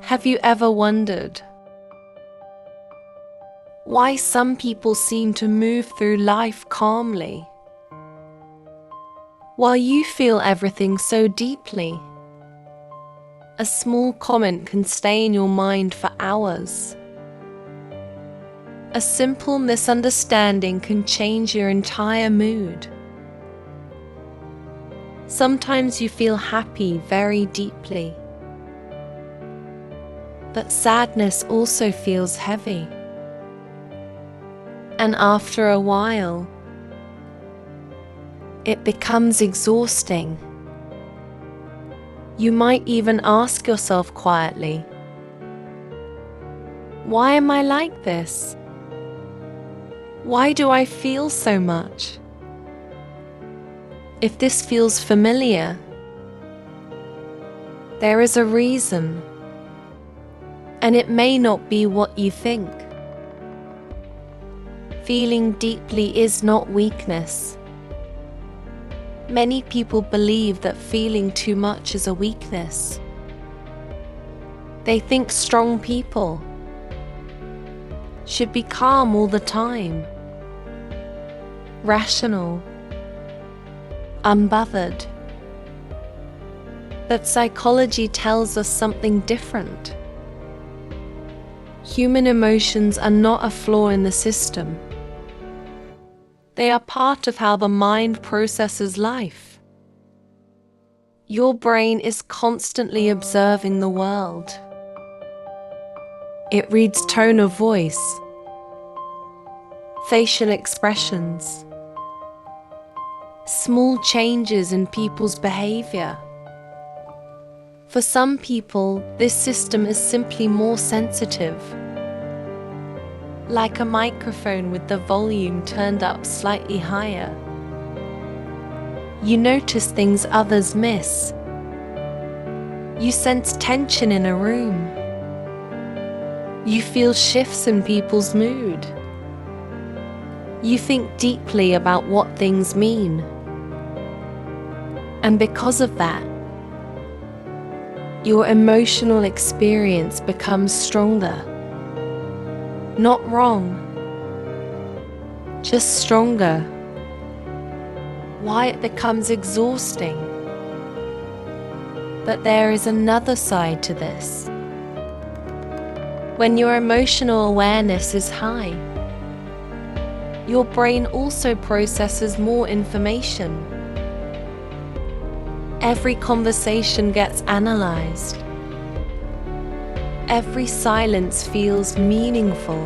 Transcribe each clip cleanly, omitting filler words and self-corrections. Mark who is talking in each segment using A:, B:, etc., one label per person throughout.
A: Have you ever wondered why some people seem to move through life calmly, while you feel everything so deeply? A small comment can stay in your mind for hours. A simple misunderstanding can change your entire mood. Sometimes you feel happy very deeply, but sadness also feels heavy. And after a while, it becomes exhausting. You might even ask yourself quietly, why am I like this? Why do I feel so much? If this feels familiar, there is a reason, and it may not be what you think. Feeling deeply is not weakness. Many people believe that feeling too much is a weakness. They think strong people should be calm all the time, rational, unbothered. But psychology tells us something different. Human emotions are not a flaw in the system. They are part of how the mind processes life. Your brain is constantly observing the world. It reads tone of voice, facial expressions, small changes in people's behavior. For some people, this system is simply more sensitive. Like a microphone with the volume turned up slightly higher. You notice things others miss. You sense tension in a room. You feel shifts in people's mood. You think deeply about what things mean. And because of that, your emotional experience becomes stronger. Not wrong, just stronger. Why it becomes exhausting. But there is another side to this. When your emotional awareness is high, your brain also processes more information. Every conversation gets analyzed. Every silence feels meaningful.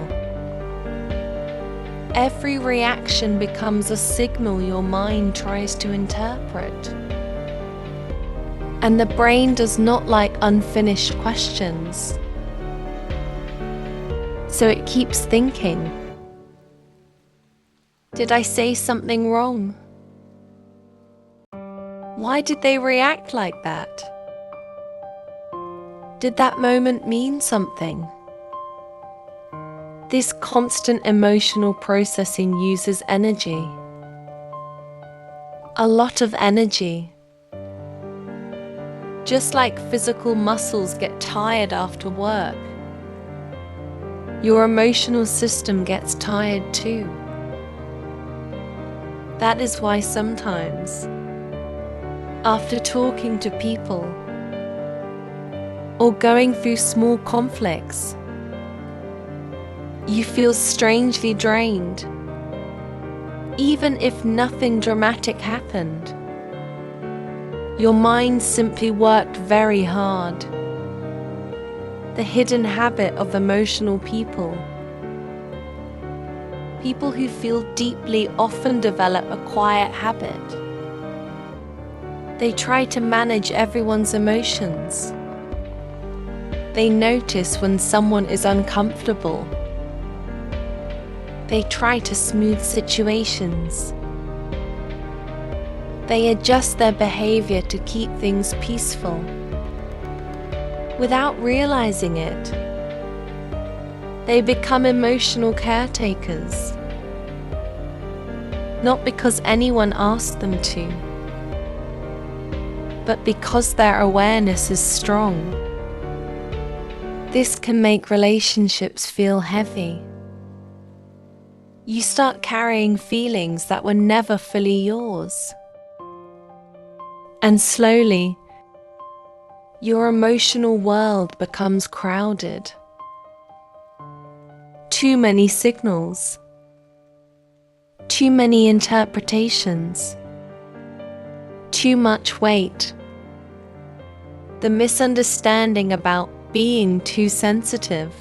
A: Every reaction becomes a signal your mind tries to interpret. And the brain does not like unfinished questions. So it keeps thinking, did I say something wrong? Why did they react like that? Did that moment mean something? This constant emotional processing uses energy. A lot of energy. Just like physical muscles get tired after work, your emotional system gets tired too. That is why sometimes, after talking to people, or going through small conflicts, you feel strangely drained, even if nothing dramatic happened. Your mind simply worked very hard. The hidden habit of emotional people. People who feel deeply often develop a quiet habit. They try to manage everyone's emotions. They notice when someone is uncomfortable. They try to smooth situations. They adjust their behavior to keep things peaceful. Without realizing it, they become emotional caretakers. Not because anyone asked them to, but because their awareness is strong. This can make relationships feel heavy. You start carrying feelings that were never fully yours. And slowly, your emotional world becomes crowded. Too many signals. Too many interpretations. Too much weight. The misunderstanding about being too sensitive.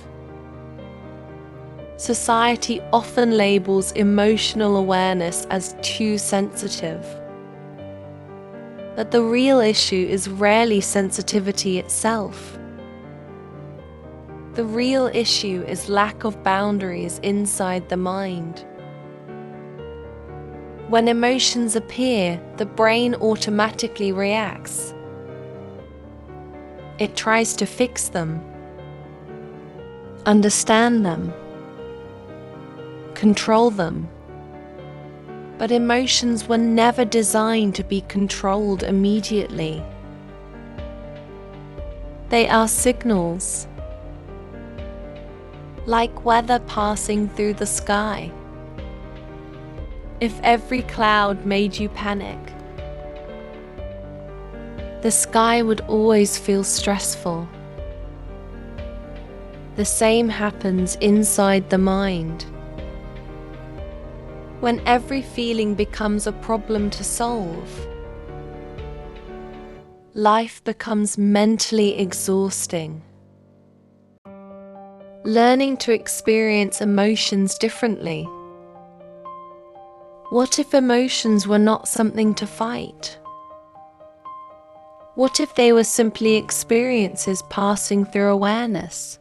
A: Society often labels emotional awareness as too sensitive. But the real issue is rarely sensitivity itself. The real issue is lack of boundaries inside the mind. When emotions appear, the brain automatically reacts. It tries to fix them, understand them, control them. But emotions were never designed to be controlled immediately. They are signals, like weather passing through the sky. If every cloud made you panic, the sky would always feel stressful. The same happens inside the mind. When every feeling becomes a problem to solve, life becomes mentally exhausting. Learning to experience emotions differently. What if emotions were not something to fight? What if they were simply experiences passing through awareness?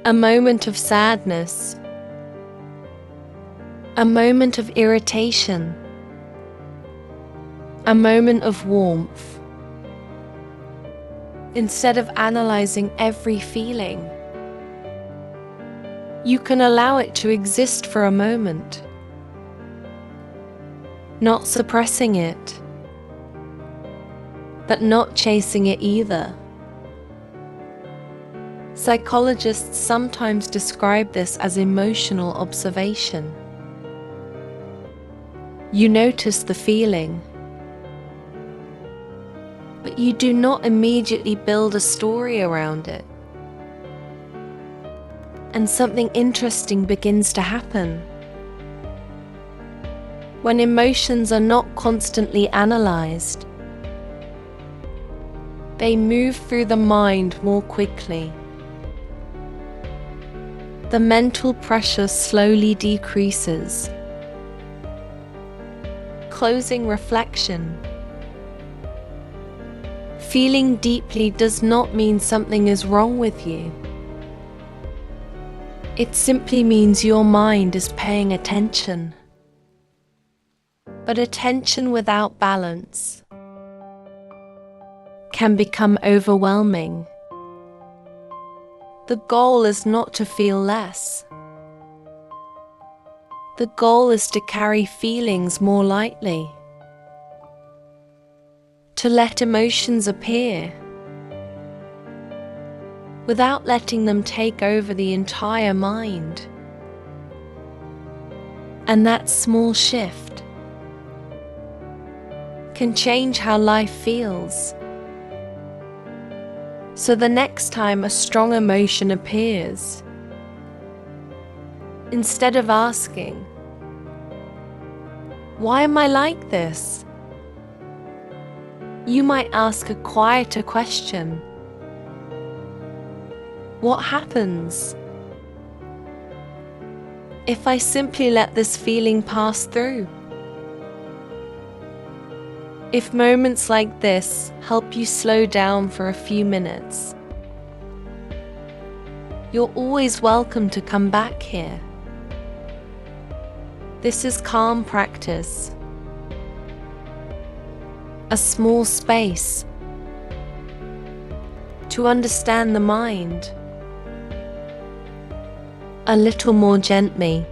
A: A moment of sadness, a moment of irritation, a moment of warmth. Instead of analyzing every feeling, you can allow it to exist for a moment, not suppressing it, but not chasing it either. Psychologists sometimes describe this as emotional observation. You notice the feeling, but you do not immediately build a story around it. And something interesting begins to happen. When emotions are not constantly analyzed, they move through the mind more quickly. The mental pressure slowly decreases. Closing reflection. Feeling deeply does not mean something is wrong with you. It simply means your mind is paying attention. But attention without balance can become overwhelming. The goal is not to feel less. The goal is to carry feelings more lightly, to let emotions appear without letting them take over the entire mind. And that small shift can change how life feels. So the next time a strong emotion appears, instead of asking, "Why am I like this?" you might ask a quieter question. What happens if I simply let this feeling pass through? If moments like this help you slow down for a few minutes, you're always welcome to come back here. This is calm practice, a small space to understand the mind a little more gently.